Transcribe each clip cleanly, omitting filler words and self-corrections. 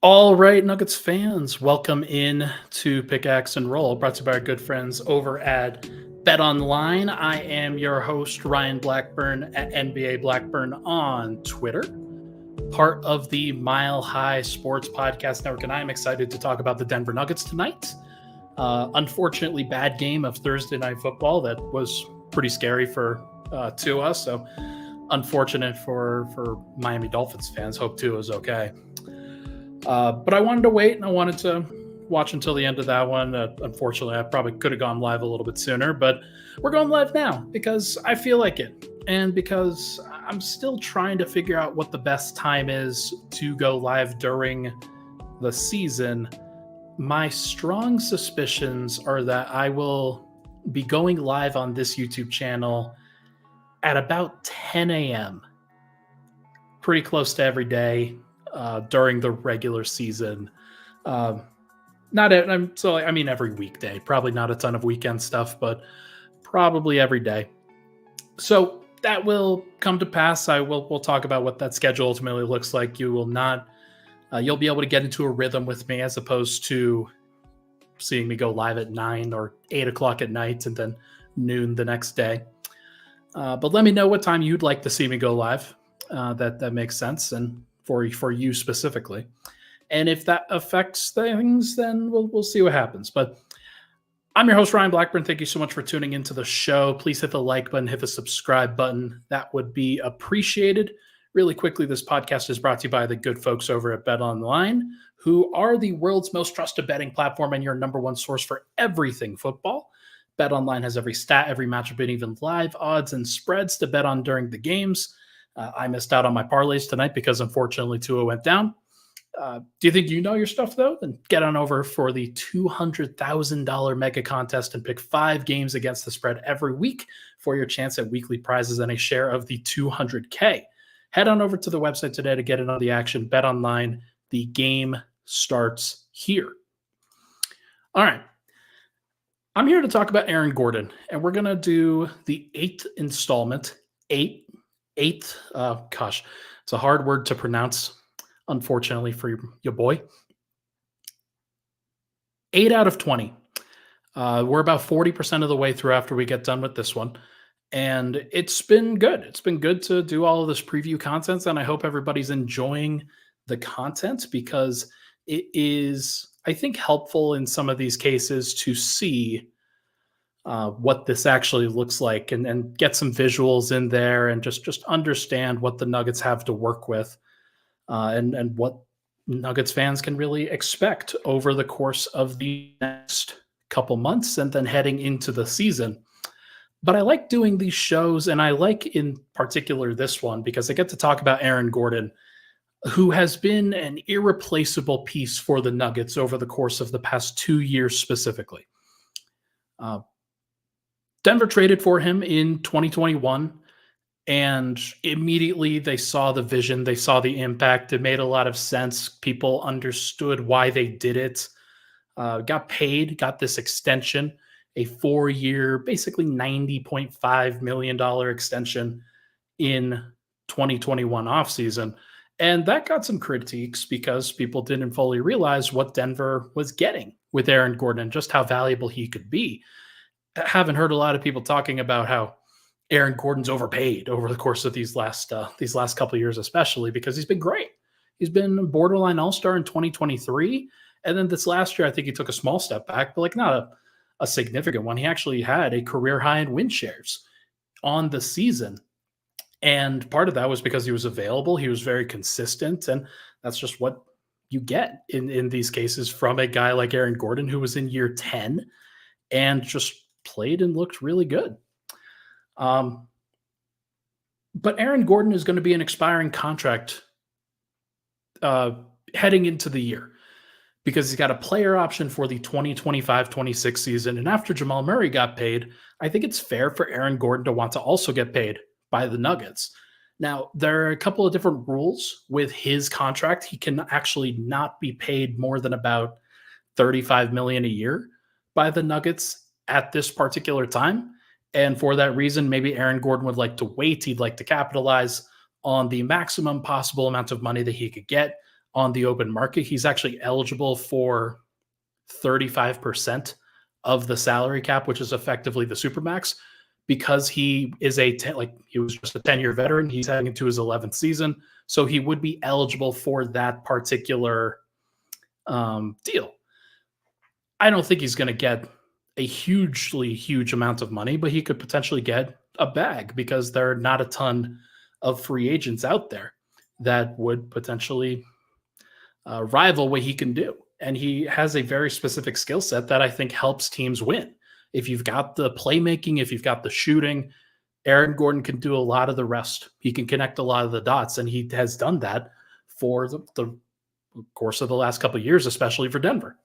All right, Nuggets fans, welcome in to Pickaxe and Roll, brought to you by our good friends over at BetOnline. I am your host, Ryan Blackburn at NBA Blackburn on Twitter, part of the Mile High Sports Podcast Network, and I am excited to talk about the Denver Nuggets tonight. Unfortunately, bad game of Thursday Night Football that was pretty scary for Tua, so unfortunate for Miami Dolphins fans. Hope Tua is okay. But I wanted to wait, and I wanted to watch until the end of that one. Unfortunately, I probably could have gone live a little bit sooner, but we're going live now because I feel like it, and because I'm still trying to figure out what the best time is to go live during the season. My strong suspicions are that I will be going live on this YouTube channel at about 10 a.m., pretty close to every day. During the regular season. I mean every weekday, probably not a ton of weekend stuff, but probably every day. So that will come to pass. We'll talk about what that schedule ultimately looks like. You'll be able to get into a rhythm with me as opposed to seeing me go live at 9 or 8 o'clock at night and then noon the next day. But let me know what time you'd like to see me go live. That makes sense. And for you specifically. And if that affects things, then we'll see what happens. But I'm your host, Ryan Blackburn. Thank you so much for tuning into the show. Please hit the like button, hit the subscribe button. That would be appreciated. Really quickly, this podcast is brought to you by the good folks over at BetOnline, who are the world's most trusted betting platform and your number one source for everything football. BetOnline has every stat, every matchup, and even live odds and spreads to bet on during the games. I missed out on my parlays tonight because, unfortunately, Tua went down. Do you think you know your stuff, though? Then get on over for the $200,000 mega contest and pick 5 games against the spread every week for your chance at weekly prizes and a share of the $200K. Head on over to the website today to get in on the action. Bet online. The game starts here. All right. I'm here to talk about Aaron Gordon, and we're going to do the 8th installment. Eighth, it's a hard word to pronounce, unfortunately, for your boy. 8 out of 20. We're about 40% of the way through after we get done with this one. And it's been good. It's been good to do all of this preview content, and I hope everybody's enjoying the content because it is, I think, helpful in some of these cases to see what this actually looks like and get some visuals in there and just understand what the Nuggets have to work with and what Nuggets fans can really expect over the course of the next couple months and then heading into the season. But I like doing these shows, and I like in particular this one because I get to talk about Aaron Gordon, who has been an irreplaceable piece for the Nuggets over the course of the past 2 years specifically. Denver traded for him in 2021, and immediately they saw the vision, they saw the impact. It made a lot of sense. People understood why they did it. Got paid, got this extension, a 4-year, basically $90.5 million extension in 2021 offseason. And that got some critiques because people didn't fully realize what Denver was getting with Aaron Gordon and just how valuable he could be. I haven't heard a lot of people talking about how Aaron Gordon's overpaid over the course of these last couple of years, especially because he's been great. He's been borderline all-star in 2023. And then this last year, I think he took a small step back, but not a significant one. He actually had a career high in win shares on the season. And part of that was because he was available. He was very consistent. And that's just what you get in these cases from a guy like Aaron Gordon, who was in year 10 and just played and looked really good. But Aaron Gordon is going to be an expiring contract heading into the year because he's got a player option for the 2025-26 season. And after Jamal Murray got paid, I think it's fair for Aaron Gordon to want to also get paid by the Nuggets. Now, there are a couple of different rules with his contract. He can actually not be paid more than about $35 million a year by the Nuggets at this particular time. And for that reason, maybe Aaron Gordon would like to wait. He'd like to capitalize on the maximum possible amount of money that he could get on the open market. He's actually eligible for 35% of the salary cap, which is effectively the supermax, because he is he was just a 10-year veteran. He's heading into his 11th season, so he would be eligible for that particular deal. I don't think he's going to get a huge amount of money, but he could potentially get a bag because there are not a ton of free agents out there that would potentially rival what he can do. And he has a very specific skill set that I think helps teams win. If you've got the playmaking, if you've got the shooting, Aaron Gordon can do a lot of the rest. He can connect a lot of the dots, and he has done that for the course of the last couple of years, especially for Denver.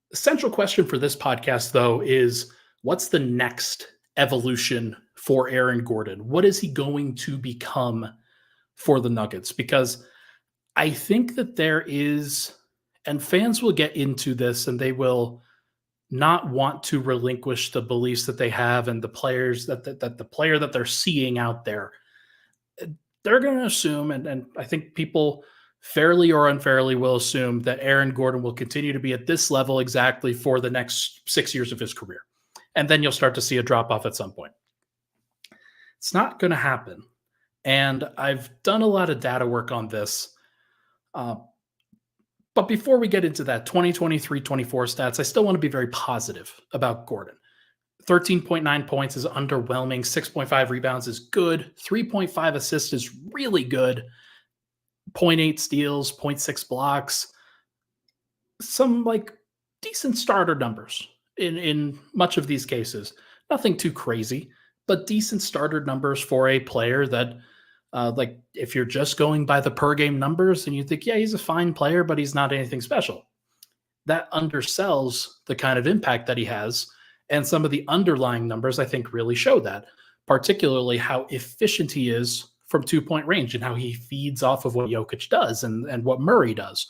The central question for this podcast, though, is what's the next evolution for Aaron Gordon? What is he going to become for the Nuggets? Because I think that there is, and fans will get into this and they will not want to relinquish the beliefs that they have and the players that the player that they're seeing out there. They're going to assume, and I think people fairly or unfairly will assume that Aaron Gordon will continue to be at this level exactly for the next 6 years of his career. And then you'll start to see a drop off at some point. It's not going to happen. And I've done a lot of data work on this. But before we get into that 2023-24 stats, I still want to be very positive about Gordon. 13.9 points is underwhelming. 6.5 rebounds is good. 3.5 assists is really good. 0.8 steals, 0.6 blocks. Some decent starter numbers in much of these cases. Nothing too crazy, but decent starter numbers for a player that if you're just going by the per game numbers and you think, yeah, he's a fine player, but he's not anything special, that undersells the kind of impact that he has. And some of the underlying numbers, I think, really show that, particularly how efficient he is from 2-point range and how he feeds off of what Jokic does and what Murray does.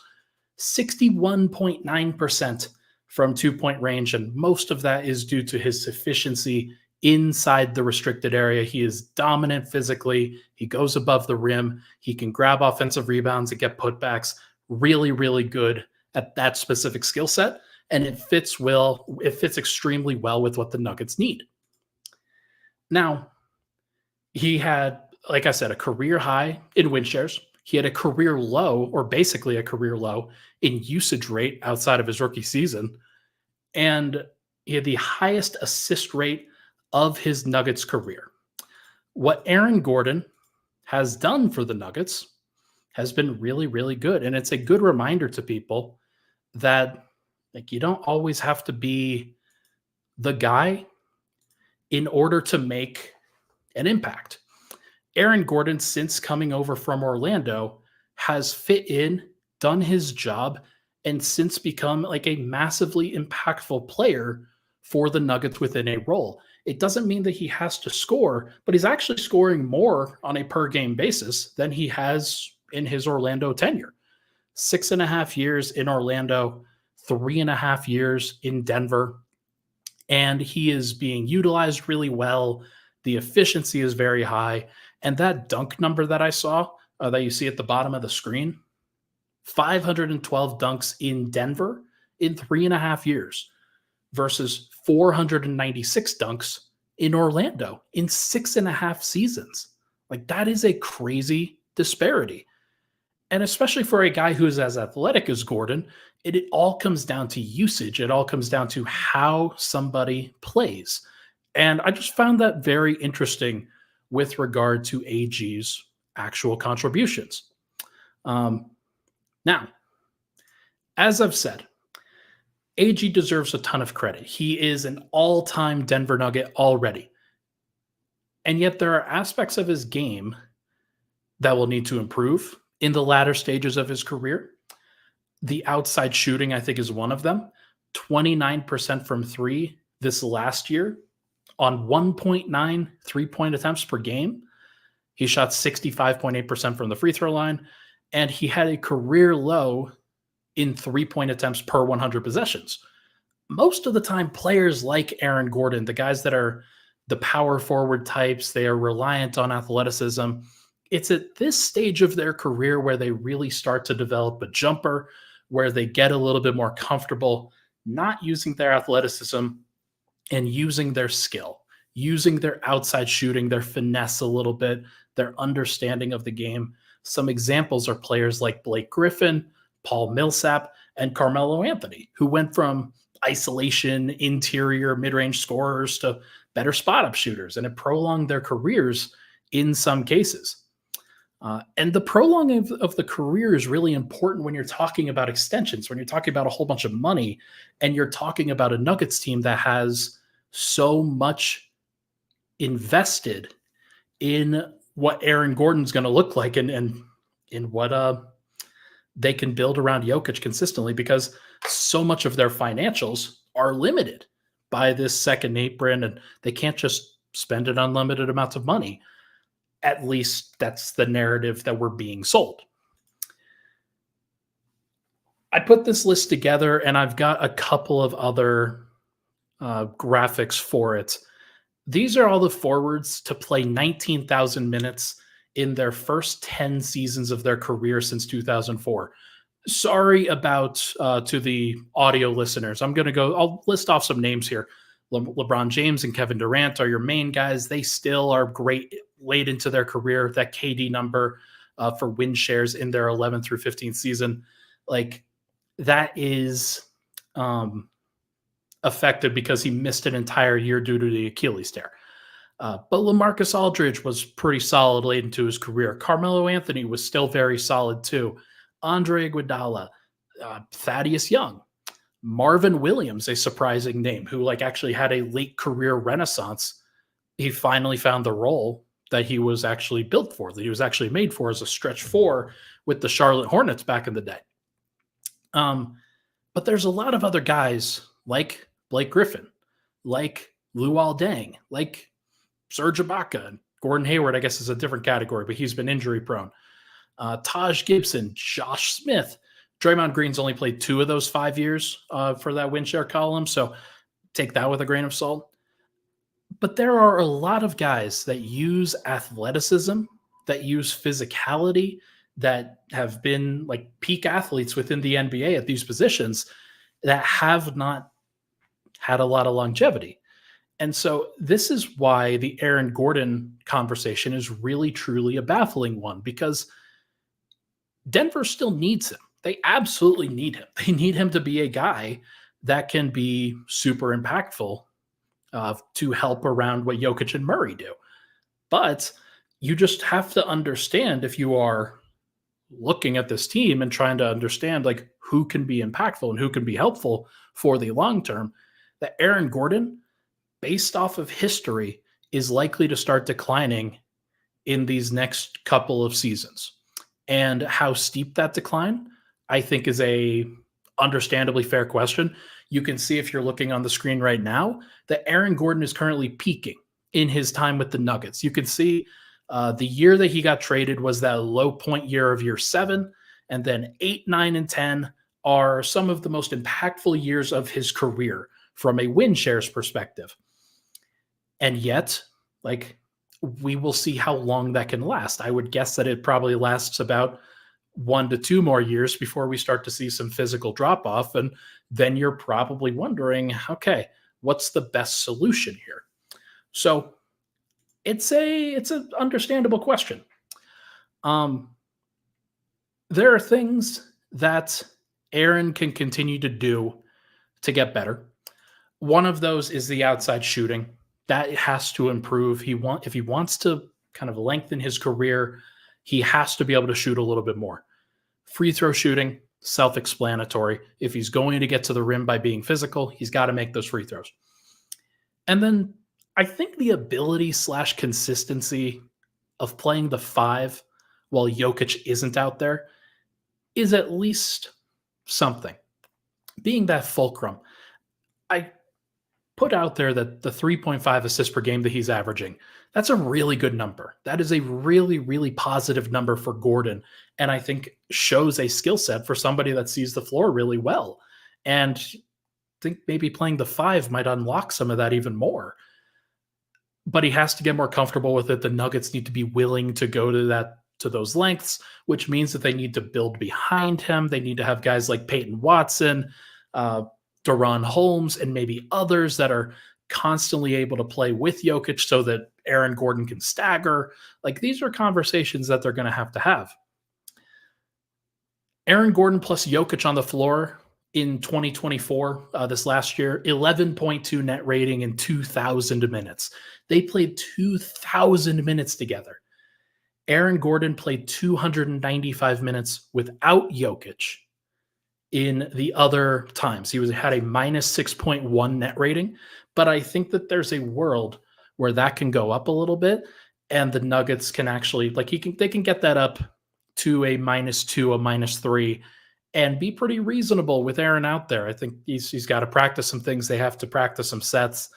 61.9% from 2-point range, and most of that is due to his efficiency inside the restricted area. He is dominant physically. He goes above the rim. He can grab offensive rebounds and get putbacks. Really, really good at that specific skill set. And it fits extremely well with what the Nuggets need. Now, he had, like I said, a career high in win shares. He had a career low, or basically a career low, in usage rate outside of his rookie season. And he had the highest assist rate of his Nuggets career. What Aaron Gordon has done for the Nuggets has been really, really good. And it's a good reminder to people that you don't always have to be the guy in order to make an impact. Aaron Gordon, since coming over from Orlando, has fit in, done his job, and since become a massively impactful player for the Nuggets within a role. It doesn't mean that he has to score, but he's actually scoring more on a per game basis than he has in his Orlando tenure. 6.5 years in Orlando, 3.5 years in Denver, and he is being utilized really well. The efficiency is very high. And that dunk number that I saw, that you see at the bottom of the screen, 512 dunks in Denver in 3.5 years versus 496 dunks in Orlando in 6.5 seasons. That is a crazy disparity. And especially for a guy who is as athletic as Gordon, it all comes down to usage. It all comes down to how somebody plays. And I just found that very interesting with regard to AG's actual contributions. Now, as I've said, AG deserves a ton of credit. He is an all-time Denver Nugget already. And yet there are aspects of his game that will need to improve in the latter stages of his career. The outside shooting, I think, is one of them. 29% from three this last year on 1.9 three-point attempts per game. He shot 65.8% from the free throw line, and he had a career low in three-point attempts per 100 possessions. Most of the time, players like Aaron Gordon, the guys that are the power forward types, they are reliant on athleticism. it's at this stage of their career where they really start to develop a jumper, where they get a little bit more comfortable not using their athleticism and using their skill, using their outside shooting, their finesse a little bit, their understanding of the game. Some examples are players like Blake Griffin, Paul Millsap, and Carmelo Anthony, who went from isolation, interior, mid range scorers to better spot up shooters, and it prolonged their careers in some cases. And the prolonging of the career is really important when you're talking about extensions, when you're talking about a whole bunch of money, and you're talking about a Nuggets team that has so much invested in what Aaron Gordon's going to look like and in what they can build around Jokic consistently, because so much of their financials are limited by this second apron, and they can't just spend an unlimited amounts of money. At least that's the narrative that we're being sold. I put this list together, and I've got a couple of other graphics for it. These are all the forwards to play 19,000 minutes in their first 10 seasons of their career since 2004. Sorry about to the audio listeners. I'll list off some names here. LeBron James and Kevin Durant are your main guys. They still are great late into their career. That KD number for win shares in their 11th through 15th season, like that is affected because he missed an entire year due to the Achilles tear. But LaMarcus Aldridge was pretty solid late into his career. Carmelo Anthony was still very solid too. Andre Iguodala, Thaddeus Young, Marvin Williams, a surprising name, who actually had a late career renaissance. He finally found the role that he was actually built for, that he was actually made for as a stretch four with the Charlotte Hornets back in the day. But there's a lot of other guys like Blake Griffin, like Luol Deng, like Serge Ibaka, and Gordon Hayward, I guess, is a different category, but he's been injury prone. Taj Gibson, Josh Smith. Draymond Green's only played 2 of those 5 years for that win share column, so take that with a grain of salt. But there are a lot of guys that use athleticism, that use physicality, that have been peak athletes within the NBA at these positions that have not had a lot of longevity. And so this is why the Aaron Gordon conversation is really, truly a baffling one, because Denver still needs him. They absolutely need him. They need him to be a guy that can be super impactful to help around what Jokic and Murray do. But you just have to understand, if you are looking at this team and trying to understand who can be impactful and who can be helpful for the long term, that Aaron Gordon, based off of history, is likely to start declining in these next couple of seasons. And how steep that decline, I think, is a understandably fair question. You can see, if you're looking on the screen right now, that Aaron Gordon is currently peaking in his time with the Nuggets. You can see the year that he got traded was that low point year of year 7, and then 8, 9, and 10 are some of the most impactful years of his career from a win shares perspective. And yet, we will see how long that can last. I would guess that it probably lasts about 1 to 2 more years before we start to see some physical drop off. And then you're probably wondering, okay, what's the best solution here? So it's an understandable question. There are things that Aaron can continue to do to get better. One of those is the outside shooting. That has to improve. If he wants to kind of lengthen his career, he has to be able to shoot a little bit more. Free throw shooting, self-explanatory. If he's going to get to the rim by being physical, he's got to make those free throws. And then I think the ability / consistency of playing the 5 while Jokic isn't out there is at least something. Being that fulcrum. I put out there that the 3.5 assists per game that he's averaging, that's a really good number. That is a really, really positive number for Gordon, and I think shows a skill set for somebody that sees the floor really well. And I think maybe playing the 5 might unlock some of that even more. But he has to get more comfortable with it. The Nuggets need to be willing to go to that to those lengths, which means that they need to build behind him. They need to have guys like Peyton Watson, uh, Deron Holmes, and maybe others that are constantly able to play with Jokic so that Aaron Gordon can stagger. Like these are conversations that they're going to have to have. Aaron Gordon plus Jokic on the floor in 2024, this last year, 11.2 net rating in 2,000 minutes. They played 2,000 minutes together. Aaron Gordon played 295 minutes without Jokic in the other times. He had a minus 6.1 net rating, but I think that there's a world where that can go up a little bit, and the Nuggets can actually they can get that up to a -2, a -3, and be pretty reasonable with Aaron out there. I think he's got to practice some things. They have to practice some sets.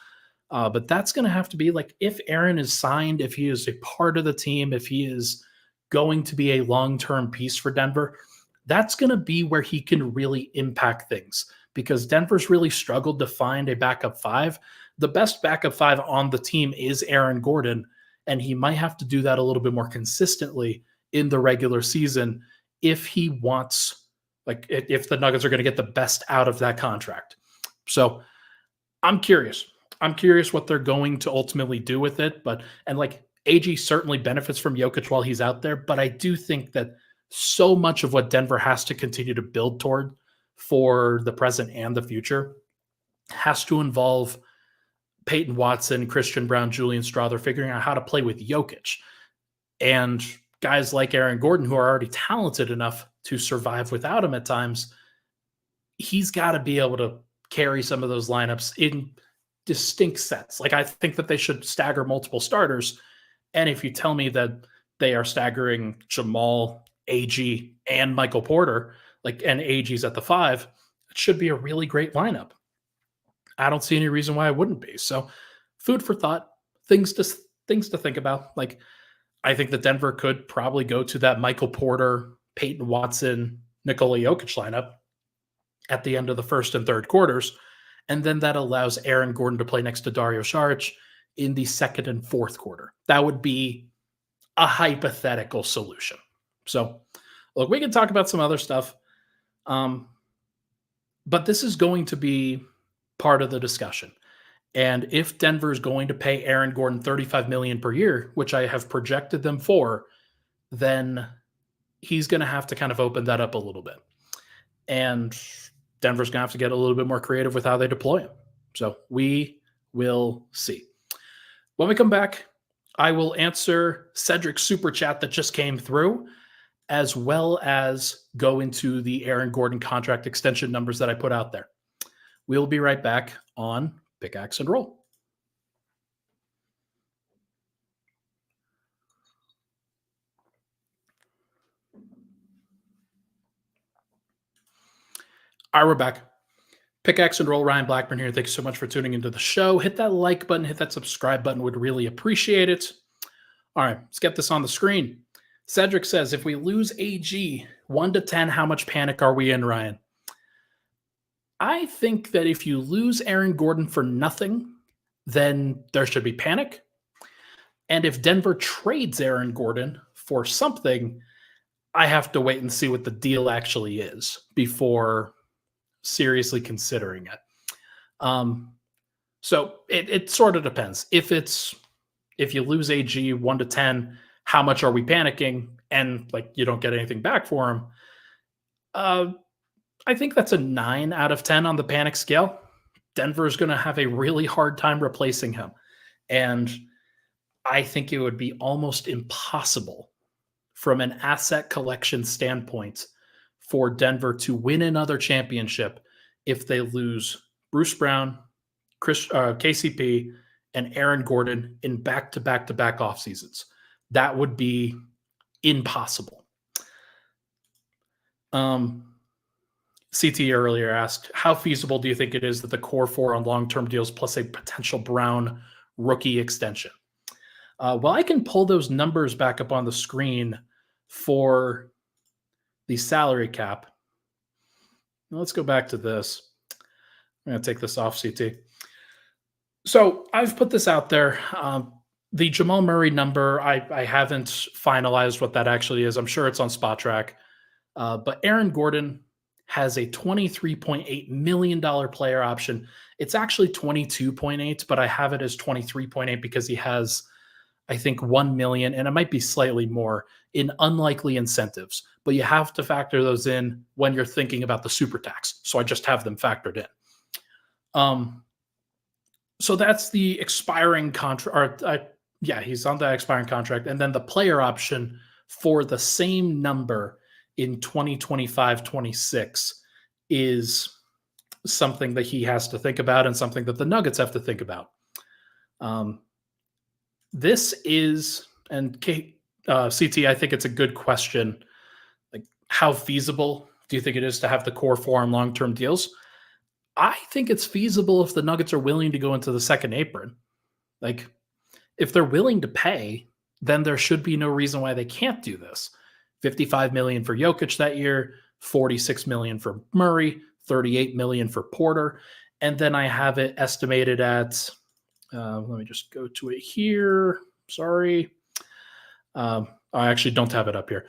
But that's going to have to be like if Aaron is signed, if he is a part of the team, if he is going to be a long-term piece for Denver, that's going to be where he can really impact things because Denver's really struggled to find a backup five. The best backup five on the team is Aaron Gordon, and he might have to do that a little bit more consistently in the regular season if he wants, like, if the Nuggets are going to get the best out of that contract. So I'm curious. I'm curious what they're going to ultimately do with it. And like AG certainly benefits from Jokic while he's out there, but I do think that so much of what Denver has to continue to build toward for the present and the future has to involve Peyton Watson, Christian Brown, Julian Strawther figuring out how to play with Jokic. And guys like Aaron Gordon, who are already talented enough to survive without him at times, he's got to be able to carry some of those lineups in distinct sets. Like I think that they should stagger multiple starters. And if you tell me that they are staggering Jamal, AG, and Michael Porter, and AG's at the 5, it should be a really great lineup. I don't see any reason why it wouldn't be. So food for thought, things to think about. Like I think that Denver could probably go to that Michael Porter, Peyton Watson, Nikola Jokic lineup at the end of the first and third quarters. And then that allows Aaron Gordon to play next to Dario Saric in the second and fourth quarter. That would be a hypothetical solution. So, look, we can talk about some other stuff. But this is going to be part of the discussion. And if Denver is going to pay Aaron Gordon $35 million per year, which I have projected them for, then he's going to have to kind of open that up a little bit. And Denver's going to have to get a little bit more creative with how they deploy him. So we will see. When we come back, I will answer Cedric's super chat that just came through, as well as go into the Aaron Gordon contract extension numbers that I put out there. We'll be right back on Pickaxe and Roll. All right, we're back. Pickaxe and Roll, Ryan Blackburn here. Thanks so much for tuning into the show. Hit that like button, hit that subscribe button. Would really appreciate it. All right, let's get this on the screen. Cedric says, if we lose AG 1 to 10, how much panic are we in, Ryan? I think that if you lose Aaron Gordon for nothing, then there should be panic. And if Denver trades Aaron Gordon for something, I have to wait and see what the deal actually is before seriously considering it. So it sort of depends. If you lose AG 1 to 10, how much are we panicking? And you don't get anything back for him. I think that's a 9 out of 10 on the panic scale. Denver is going to have a really hard time replacing him. And I think it would be almost impossible from an asset collection standpoint for Denver to win another championship if they lose Bruce Brown, KCP, and Aaron Gordon in back-to-back-to-back off seasons. That would be impossible. CT earlier asked, how feasible do you think it is that the core 4 on long-term deals plus a potential Brown rookie extension? Well, I can pull those numbers back up on the screen for the salary cap. Now, let's go back to this. I'm going to take this off, CT. So I've put this out there. The Jamal Murray number, I haven't finalized what that actually is. I'm sure it's on Spot Track. But Aaron Gordon has a $23.8 million player option. It's actually 22.8, but I have it as 23.8 because he has, I think, 1 million, and it might be slightly more in unlikely incentives. But you have to factor those in when you're thinking about the super tax. So I just have them factored in. So that's the expiring contract. Yeah, he's on that expiring contract. And then the player option for the same number in 2025-26 is something that he has to think about and something that the Nuggets have to think about. This is, and CT, I think it's a good question. Like, how feasible do you think it is to have the core four on long-term deals? I think it's feasible if the Nuggets are willing to go into the second apron. Like, if they're willing to pay, then there should be no reason why they can't do this. $55 million for Jokic that year, $46 million for Murray, $38 million for Porter. And then I have it estimated at, let me just go to it here. Sorry. I actually don't have it up here.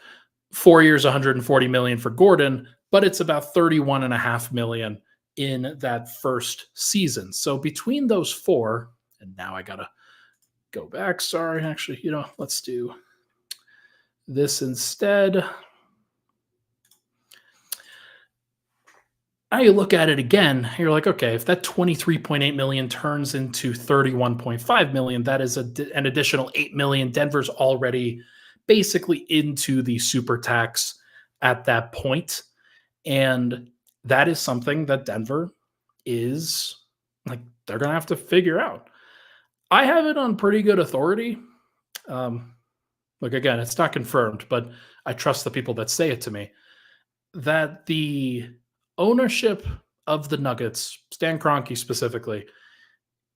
4 years, $140 million for Gordon, but it's about $31.5 million in that first season. So between those four, and now I got to go back. Sorry, actually, let's do this instead. Now you look at it again, you're like, okay, if that 23.8 million turns into 31.5 million, that is an additional 8 million. Denver's already basically into the super tax at that point. And that is something that Denver is like, they're going to have to figure out. I have it on pretty good authority. Look, again, it's not confirmed, but I trust the people that say it to me, that the ownership of the Nuggets, Stan Kroenke specifically,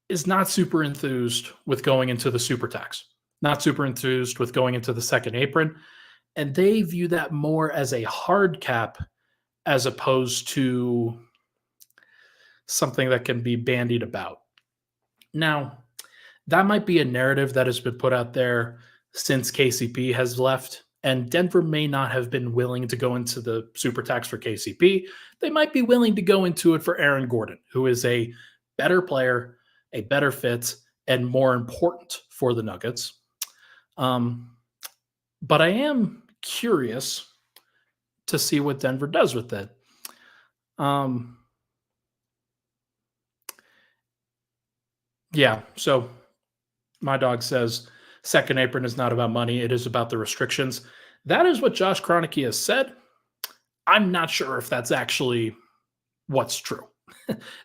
is not super enthused with going into the super tax, not super enthused with going into the second apron. And they view that more as a hard cap as opposed to something that can be bandied about. Now, that might be a narrative that has been put out there since KCP has left, and Denver may not have been willing to go into the super tax for KCP. They might be willing to go into it for Aaron Gordon, who is a better player, a better fit, and more important for the Nuggets. But I am curious to see what Denver does with it. Yeah, so my dog says second apron is not about money. It is about the restrictions. That is what Josh Kroenke has said. I'm not sure if that's actually what's true.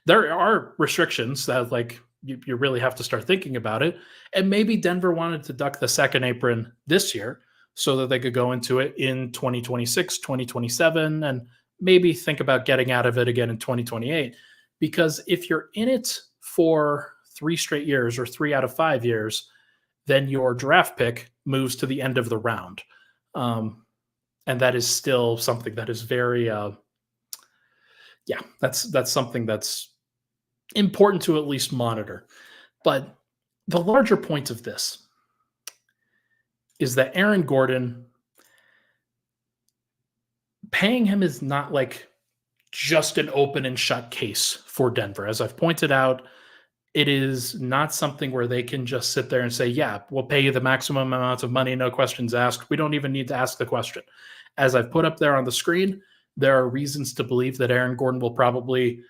There are restrictions that, like, you really have to start thinking about it. And maybe Denver wanted to duck the second apron this year so that they could go into it in 2026, 2027, and maybe think about getting out of it again in 2028. Because if you're in it for 3 straight years or 3 out of 5 years, then your draft pick moves to the end of the round. And that is still something that is very, that's something that's important to at least monitor. But the larger point of this is that Aaron Gordon, paying him is not like just an open and shut case for Denver. As I've pointed out, it is not something where they can just sit there and say, yeah, we'll pay you the maximum amount of money, no questions asked. We don't even need to ask the question. As I've put up there on the screen, there are reasons to believe that Aaron Gordon will probably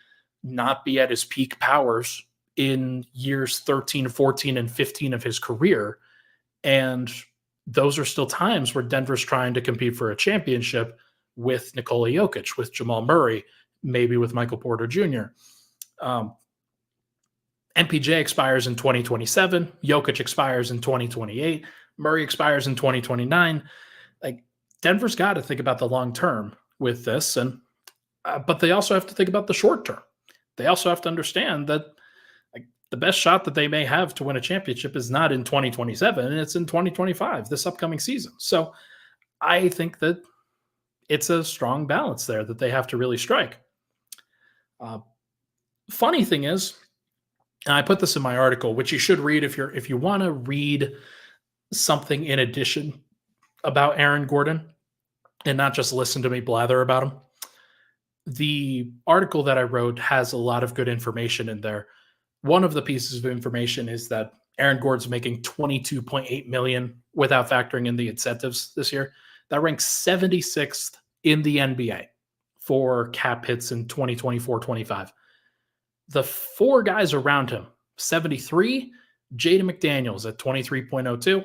not be at his peak powers in years 13, 14, and 15 of his career. And those are still times where Denver's trying to compete for a championship with Nikola Jokic, with Jamal Murray, maybe with Michael Porter Jr. MPJ expires in 2027. Jokic expires in 2028. Murray expires in 2029. Like, Denver's got to think about the long term with this, and but they also have to think about the short term. They also have to understand that, like, the best shot that they may have to win a championship is not in 2027, and it's in 2025, this upcoming season. So I think that it's a strong balance there that they have to really strike. Funny thing is, And I put this in my article, which you should read if you want to read something in addition about Aaron Gordon and not just listen to me blather about him. The article that I wrote has a lot of good information in there. One of the pieces of information is that Aaron Gordon's making 22.8 million without factoring in the incentives this year. That ranks 76th in the NBA for cap hits in 2024-25. The four guys around him, 73, Jaden McDaniels at 23.02,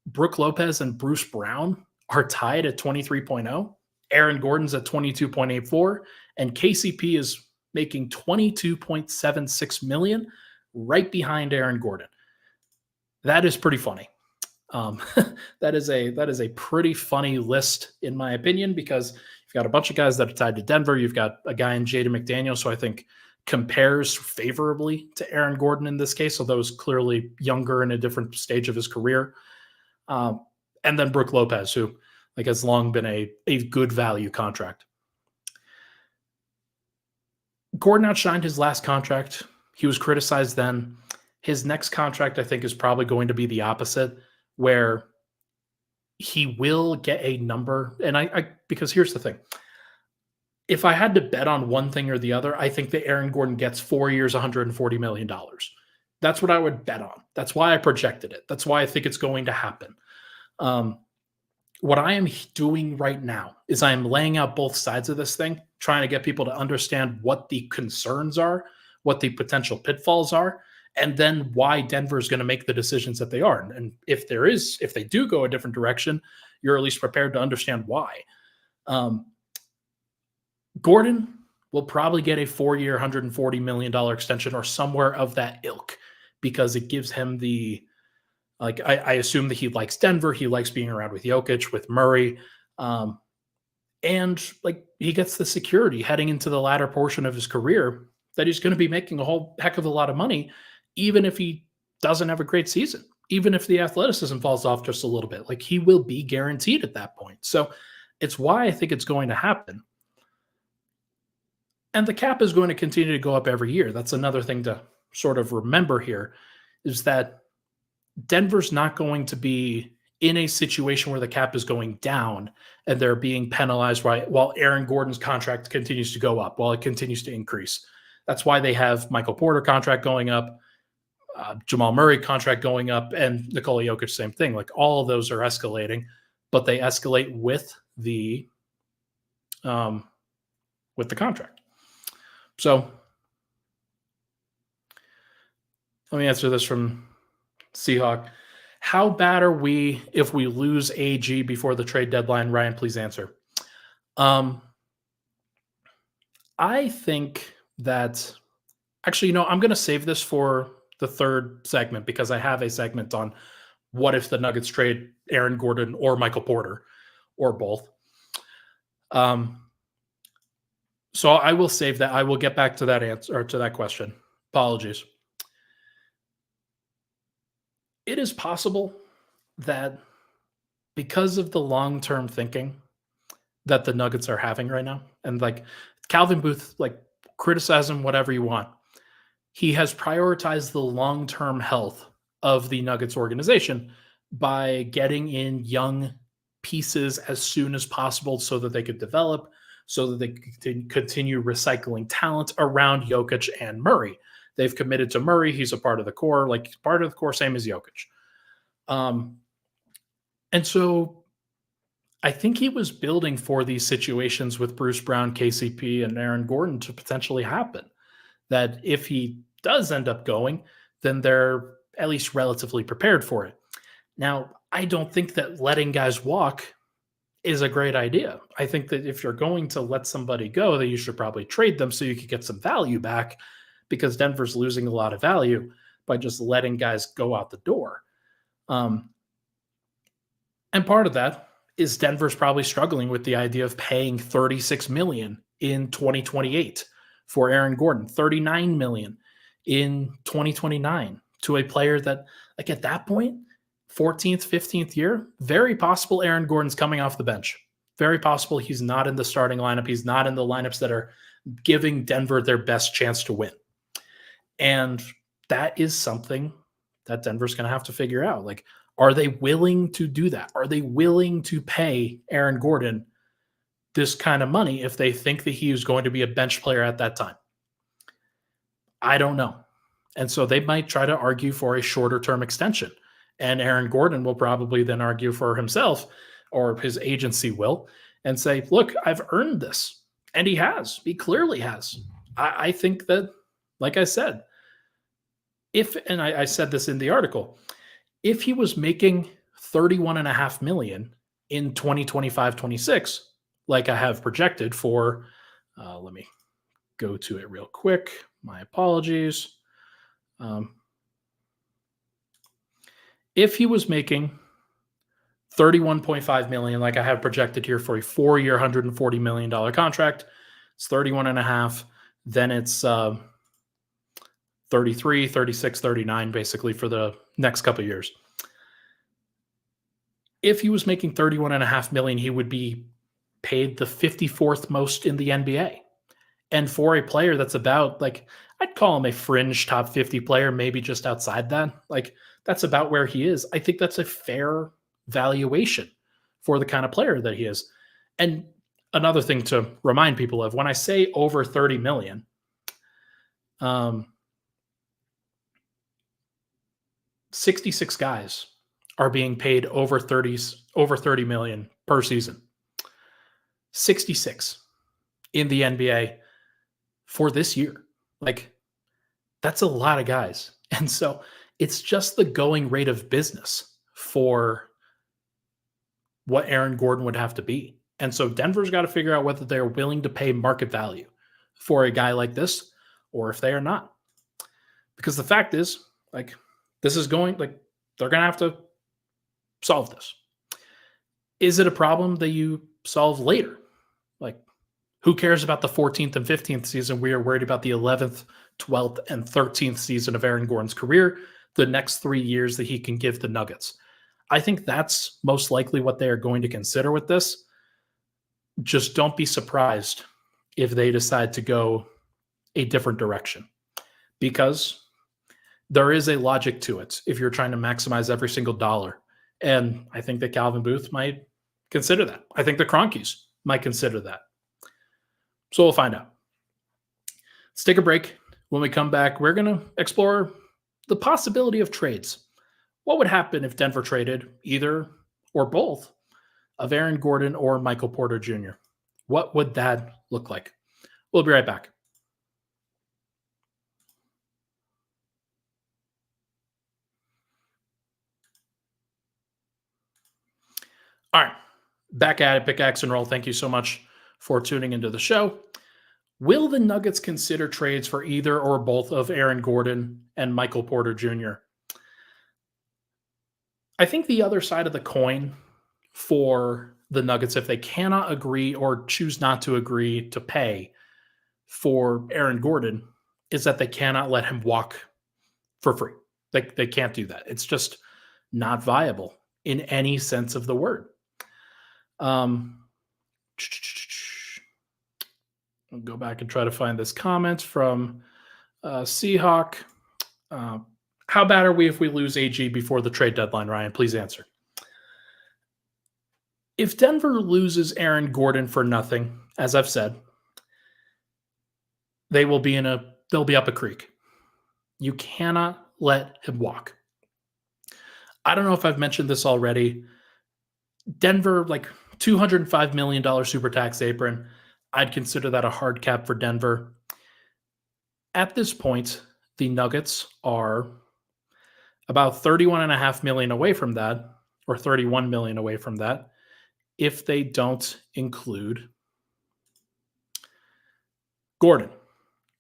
Brook Lopez and Bruce Brown are tied at 23.0. Aaron Gordon's at 22.84, and KCP is making 22.76 million, right behind Aaron Gordon. That is pretty funny. That is a pretty funny list, in my opinion, because you've got a bunch of guys that are tied to Denver. You've got a guy in Jaden McDaniels, who I think compares favorably to Aaron Gordon in this case, although he's clearly younger in a different stage of his career. And then Brook Lopez, who has long been a good value contract. Gordon outshined his last contract. He was criticized then. His next contract, I think, is probably going to be the opposite, where he will get a number. And because here's the thing. If I had to bet on one thing or the other, I think that Aaron Gordon gets 4 years, $140 million. That's what I would bet on. That's why I projected it. That's why I think it's going to happen. What I am doing right now is I am laying out both sides of this thing, trying to get people to understand what the concerns are, what the potential pitfalls are, and then why Denver is going to make the decisions that they are. And if they do go a different direction, you're at least prepared to understand why. Gordon will probably get a 4-year, $140 million extension or somewhere of that ilk, because it gives him the, I assume that he likes Denver. He likes being around with Jokic, with Murray. And he gets the security heading into the latter portion of his career that he's going to be making a whole heck of a lot of money, even if he doesn't have a great season, even if the athleticism falls off just a little bit. He will be guaranteed at that point. So it's why I think it's going to happen. And the cap is going to continue to go up every year. That's another thing to sort of remember here, is that Denver's not going to be in a situation where the cap is going down and they're being penalized while Aaron Gordon's contract continues to go up, while it continues to increase. That's why they have Michael Porter contract going up, Jamal Murray contract going up, and Nikola Jokic, same thing. All of those are escalating, but they escalate with the contract. So let me answer this from Seahawk. How bad are we if we lose AG before the trade deadline? Ryan, please answer. I think that actually, I'm going to save this for the third segment, because I have a segment on what if the Nuggets trade Aaron Gordon or Michael Porter or both. So I will save that. I will get back to that answer, or to that question. Apologies. It is possible that because of the long-term thinking that the Nuggets are having right now, and Calvin Booth, criticize him whatever you want, he has prioritized the long-term health of the Nuggets organization by getting in young pieces as soon as possible so that they could develop, so that they could continue recycling talent around Jokic and Murray. They've committed to Murray. He's a part of the core, part of the core, same as Jokic. And so I think he was building for these situations with Bruce Brown, KCP, and Aaron Gordon to potentially happen. That if he does end up going, then they're at least relatively prepared for it. Now, I don't think that letting guys walk is a great idea. I think that if you're going to let somebody go, that you should probably trade them so you could get some value back, because Denver's losing a lot of value by just letting guys go out the door. And part of that is Denver's probably struggling with the idea of paying $36 million in 2028 for Aaron Gordon, $39 million in 2029 to a player that, at that point, 14th, 15th year, very possible Aaron Gordon's coming off the bench. Very possible he's not in the starting lineup. He's not in the lineups that are giving Denver their best chance to win. And that is something that Denver's going to have to figure out. Like, are they willing to do that? Are they willing to pay Aaron Gordon this kind of money if they think that he is going to be a bench player at that time? I don't know. And so they might try to argue for a shorter term extension. And Aaron Gordon will probably then argue for himself, or his agency will, and say, look, I've earned this. And he has. He clearly has. I think that, like I said, and I said this in the article, if he was making $31.5 million in 2025-26, like I have projected for, let me go to it real quick. My apologies. If he was making $31.5 million, like I have projected here for a 4-year, $140 million contract, it's 31.5. Then it's 33, 36, 39, basically for the next couple of years. If he was making $31.5 million, he would be paid the 54th most in the NBA. And for a player that's about, like, I'd call him a fringe top 50 player, maybe just outside that. Like, that's about where he is. I think that's a fair valuation for the kind of player that he is. And another thing to remind people of, when I say over 30 million, 66 guys are being paid over 30 million per season. 66 in the NBA for this year. Like, that's a lot of guys. And so it's just the going rate of business for what Aaron Gordon would have to be. And so Denver's got to figure out whether they're willing to pay market value for a guy like this, or if they are not. Because the fact is, like, this is going, like, they're going to have to solve this. Is it a problem that you solve later? Like, who cares about the 14th and 15th season? We are worried about the 11th, 12th, and 13th season of Aaron Gordon's career, the next 3 years that he can give the Nuggets. I think that's most likely what they are going to consider with this. Just don't be surprised if they decide to go a different direction, because there is a logic to it if you're trying to maximize every single dollar. And I think that Calvin Booth might consider that. I think the Cronkies might consider that. So we'll find out. Let's take a break. When we come back, we're going to explore the possibility of trades. What would happen if Denver traded either or both of Aaron Gordon or Michael Porter Jr.? What would that look like? We'll be right back. All right, back at it, Pickaxe and Roll. Thank you so much for tuning into the show. Will the Nuggets consider trades for either or both of Aaron Gordon and Michael Porter Jr.? I think the other side of the coin for the Nuggets, if they cannot agree or choose not to agree to pay for Aaron Gordon, is that they cannot let him walk for free. They can't do that. It's just not viable in any sense of the word. I'll go back and try to find this comment from Seahawk. How bad are we if we lose AG before the trade deadline, Ryan? Please answer. If Denver loses Aaron Gordon for nothing, as I've said, they'll be up a creek. You cannot let him walk. I don't know if I've mentioned this already. Denver, like $205 million super tax apron. I'd consider that a hard cap for Denver. At this point, the Nuggets are about $31.5 million away from that, or $31 million away from that, if they don't include Gordon.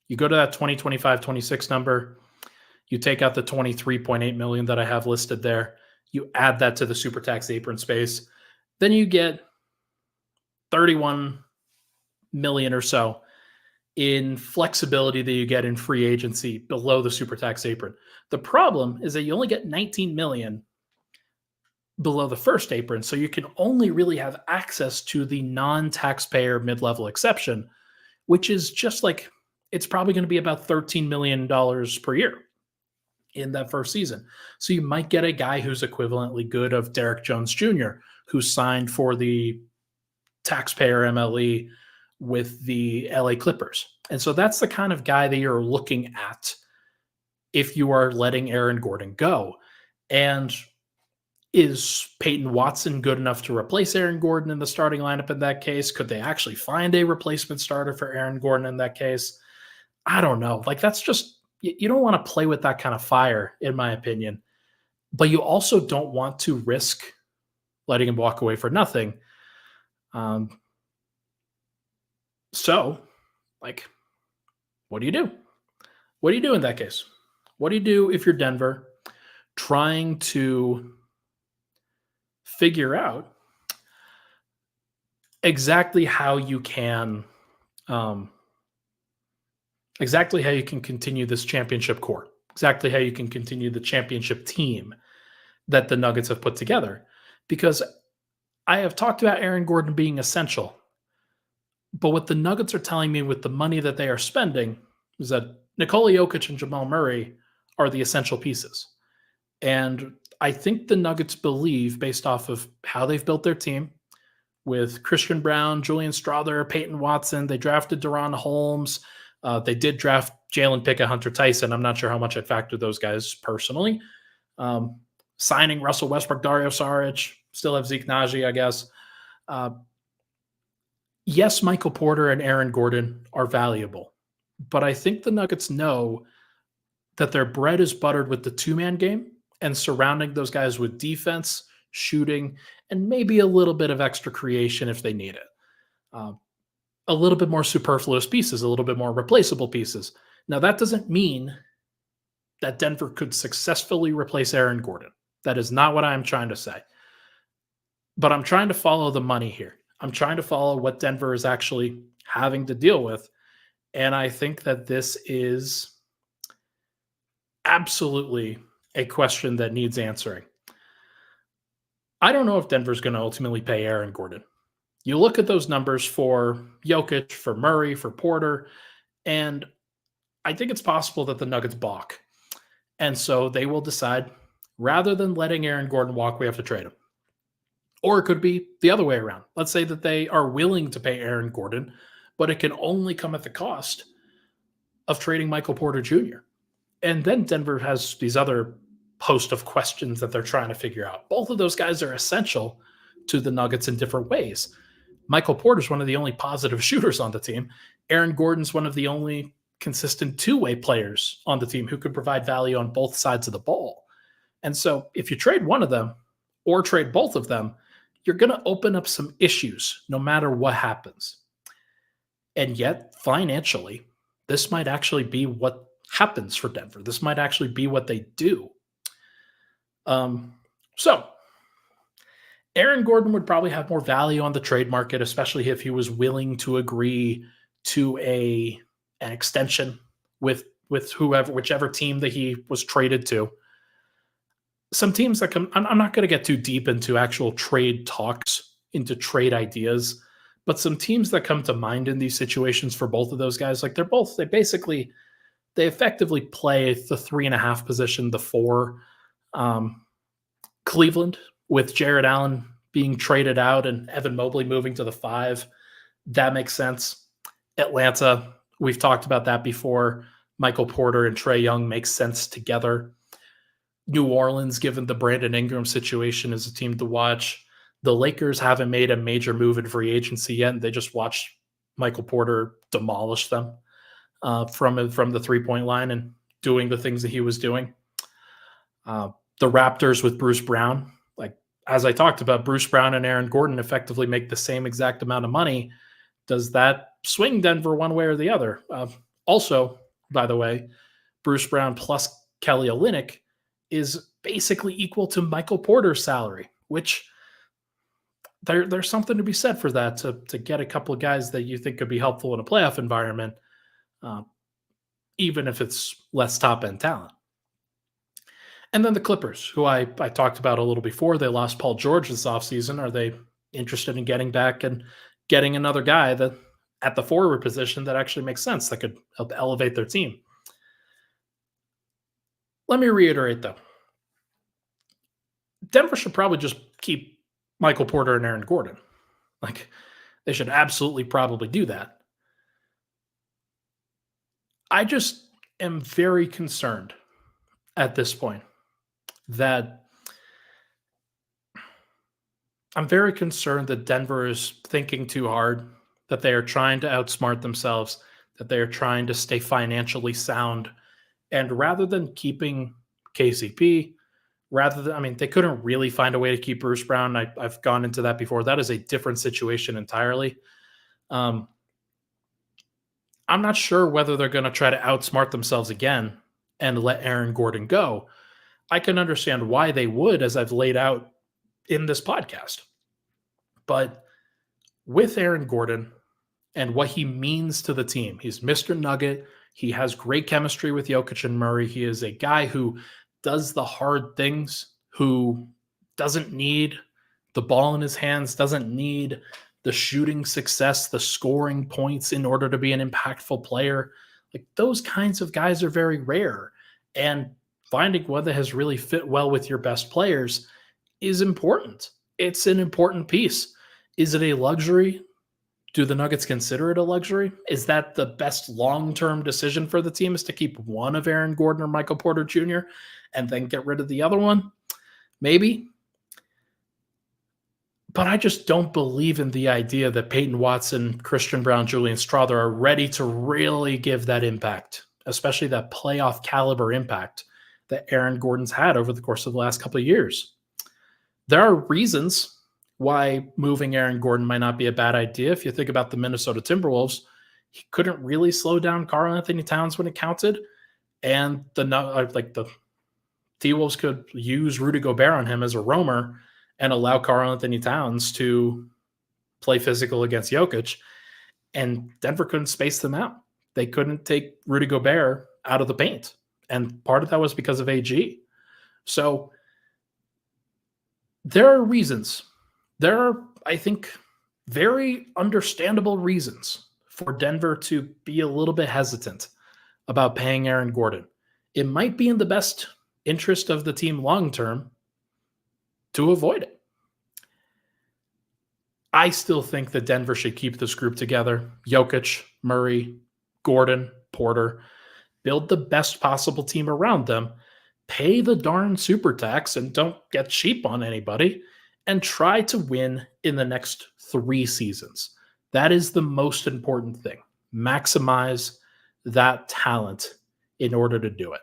You go to that 2025-26 number, you take out the $23.8 million that I have listed there, you add that to the super tax apron space, then you get $31 million or so in flexibility that you get in free agency below the super tax apron. The problem is that you only get $19 million below the first apron, so you can only really have access to the non-taxpayer mid-level exception, which is just like, it's probably going to be about $13 million per year. in that first season. So you might get a guy who's equivalently good of Derek Jones Jr., who signed for the taxpayer MLE with the LA Clippers. And so that's the kind of guy that you're looking at if you are letting Aaron Gordon go. And is Peyton Watson good enough to replace Aaron Gordon in the starting lineup in that case? Could they actually find a replacement starter for Aaron Gordon in that case? I don't know. Like, that's just, you don't want to play with that kind of fire, in my opinion. But you also don't want to risk letting him walk away for nothing. So, like, what do you do? What do you do in that case? What do you do if you're Denver trying to figure out exactly how you can continue this championship core, exactly how you can continue the championship team that the Nuggets have put together? Because I have talked about Aaron Gordon being essential, but what the Nuggets are telling me with the money that they are spending is that Nikola Jokic and Jamal Murray are the essential pieces. And I think the Nuggets believe, based off of how they've built their team with Christian Brown, Julian Strawther, Peyton Watson, they drafted Deron Holmes. They did draft Jalen Pickett, Hunter Tyson. I'm not sure how much I factor those guys personally. Signing Russell Westbrook, Dario Saric, still have Zeke Naji, I guess. Yes, Michael Porter and Aaron Gordon are valuable, but I think the Nuggets know that their bread is buttered with the two-man game and surrounding those guys with defense, shooting, and maybe a little bit of extra creation if they need it. A little bit more superfluous pieces, a little bit more replaceable pieces. Now, that doesn't mean that Denver could successfully replace Aaron Gordon. That is not what I'm trying to say. But I'm trying to follow the money here. I'm trying to follow what Denver is actually having to deal with. And I think that this is absolutely a question that needs answering. I don't know if Denver's going to ultimately pay Aaron Gordon. You look at those numbers for Jokic, for Murray, for Porter, and I think it's possible that the Nuggets balk. And so they will decide, rather than letting Aaron Gordon walk, we have to trade him. Or it could be the other way around. Let's say that they are willing to pay Aaron Gordon, but it can only come at the cost of trading Michael Porter Jr. And then Denver has these other host of questions that they're trying to figure out. Both of those guys are essential to the Nuggets in different ways. Michael Porter's one of the only positive shooters on the team. Aaron Gordon's one of the only consistent two-way players on the team who could provide value on both sides of the ball. And so if you trade one of them or trade both of them, you're going to open up some issues no matter what happens. And yet, financially, this might actually be what happens for Denver. This might actually be what they do. So Aaron Gordon would probably have more value on the trade market, especially if he was willing to agree to an extension with whichever team that he was traded to. Some teams that come, I'm not going to get too deep into actual trade talks, into trade ideas, but some teams that come to mind in these situations for both of those guys, like they effectively play the 3.5 position, the 4. Cleveland, with Jared Allen being traded out and Evan Mobley moving to the 5, that makes sense. Atlanta, we've talked about that before. Michael Porter and Trae Young makes sense together. New Orleans, given the Brandon Ingram situation, is a team to watch. The Lakers haven't made a major move in free agency yet, and they just watched Michael Porter demolish them from the three-point line and doing the things that he was doing. The Raptors with Bruce Brown, like as I talked about, Bruce Brown and Aaron Gordon effectively make the same exact amount of money. Does that swing Denver one way or the other? Also, by the way, Bruce Brown plus Kelly Olynyk is basically equal to Michael Porter's salary, which there's something to be said for that, to get a couple of guys that you think could be helpful in a playoff environment, even if it's less top-end talent. And then the Clippers, who I talked about a little before. They lost Paul George this offseason. Are they interested in getting back and getting another guy that at the forward position that actually makes sense, that could help elevate their team? Let me reiterate, though. Denver should probably just keep Michael Porter and Aaron Gordon. Like, they should absolutely probably do that. I just am very concerned at this point that I'm very concerned that Denver is thinking too hard, that they are trying to outsmart themselves, that they are trying to stay financially sound. And rather than keeping KCP, I mean, they couldn't really find a way to keep Bruce Brown. I've gone into that before. That is a different situation entirely. Um, I'm not sure whether they're going to try to outsmart themselves again and let Aaron Gordon go. I can understand why they would, as I've laid out in this podcast. But with Aaron Gordon and what he means to the team, he's Mr. Nugget. He has great chemistry with Jokic and Murray. He is a guy who does the hard things, who doesn't need the ball in his hands, doesn't need the shooting success, the scoring points in order to be an impactful player. Like, those kinds of guys are very rare. And finding one that has really fit well with your best players is important. It's an important piece. Is it a luxury? Do the Nuggets consider it a luxury? Is that the best long-term decision for the team, is to keep one of Aaron Gordon or Michael Porter Jr. and then get rid of the other one? Maybe. But I just don't believe in the idea that Peyton Watson, Christian Brown, Julian Strawther are ready to really give that impact, especially that playoff caliber impact that Aaron Gordon's had over the course of the last couple of years. There are reasons why moving Aaron Gordon might not be a bad idea. If you think about the Minnesota Timberwolves, he couldn't really slow down Karl Anthony Towns when it counted, and the T-Wolves could use Rudy Gobert on him as a roamer and allow Karl Anthony Towns to play physical against Jokic, and Denver couldn't space them out. They couldn't take Rudy Gobert out of the paint, and part of that was because of AG. So there are reasons. There are, I think, very understandable reasons for Denver to be a little bit hesitant about paying Aaron Gordon. It might be in the best interest of the team long-term to avoid it. I still think that Denver should keep this group together. Jokic, Murray, Gordon, Porter. Build the best possible team around them. Pay the darn super tax and don't get cheap on anybody. And try to win in the next 3 seasons. That is the most important thing. Maximize that talent in order to do it.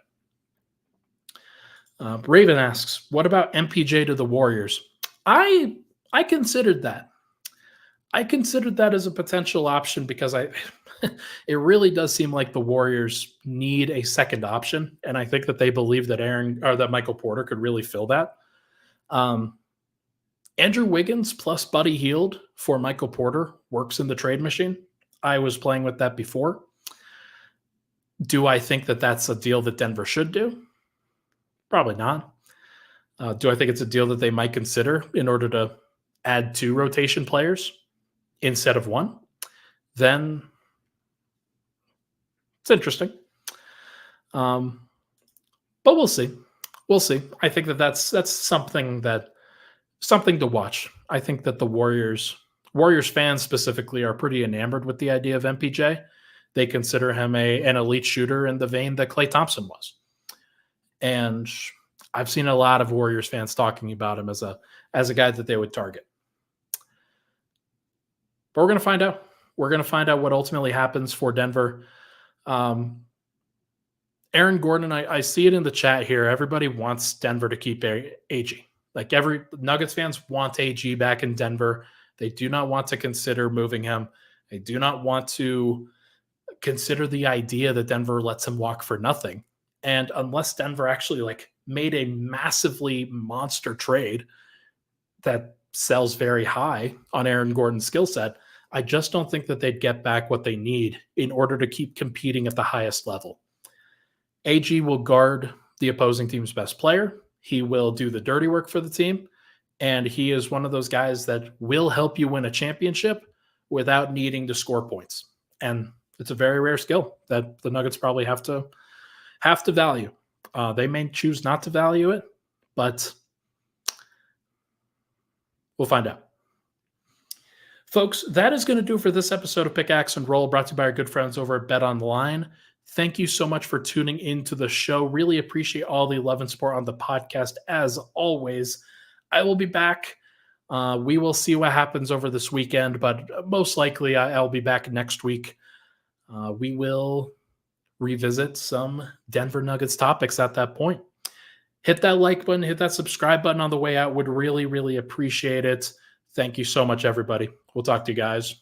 Raven asks, what about MPJ to the Warriors? I considered that. I considered that as a potential option because it really does seem like the Warriors need a second option, and I think that they believe that Michael Porter could really fill that. Andrew Wiggins plus Buddy Hield for Michael Porter works in the trade machine. I was playing with that before. Do I think that that's a deal that Denver should do? Probably not. Do I think it's a deal that they might consider in order to add 2 rotation players instead of 1? Then it's interesting. But we'll see. We'll see. I think that that's something to watch. I think that the Warriors fans specifically are pretty enamored with the idea of MPJ. They consider him an elite shooter in the vein that Klay Thompson was. And I've seen a lot of Warriors fans talking about him as a guy that they would target. But we're going to find out. We're going to find out what ultimately happens for Denver. Aaron Gordon, I see it in the chat here. Everybody wants Denver to keep AG. Like, every Nuggets fans want AG back in Denver. They do not want to consider moving him. They do not want to consider the idea that Denver lets him walk for nothing. And unless Denver actually made a massively monster trade that sells very high on Aaron Gordon's skill set, I just don't think that they'd get back what they need in order to keep competing at the highest level. AG will guard the opposing team's best player. He will do the dirty work for the team. And he is one of those guys that will help you win a championship without needing to score points. And it's a very rare skill that the Nuggets probably have to value. They may choose not to value it, but we'll find out. Folks, that is going to do for this episode of Pickaxe and Roll, brought to you by our good friends over at BetOnline. Thank you so much for tuning into the show. Really appreciate all the love and support on the podcast, as always. I will be back. We will see what happens over this weekend, but most likely I'll be back next week. We will revisit some Denver Nuggets topics at that point. Hit that like button, hit that subscribe button on the way out. Would really, really appreciate it. Thank you so much, everybody. We'll talk to you guys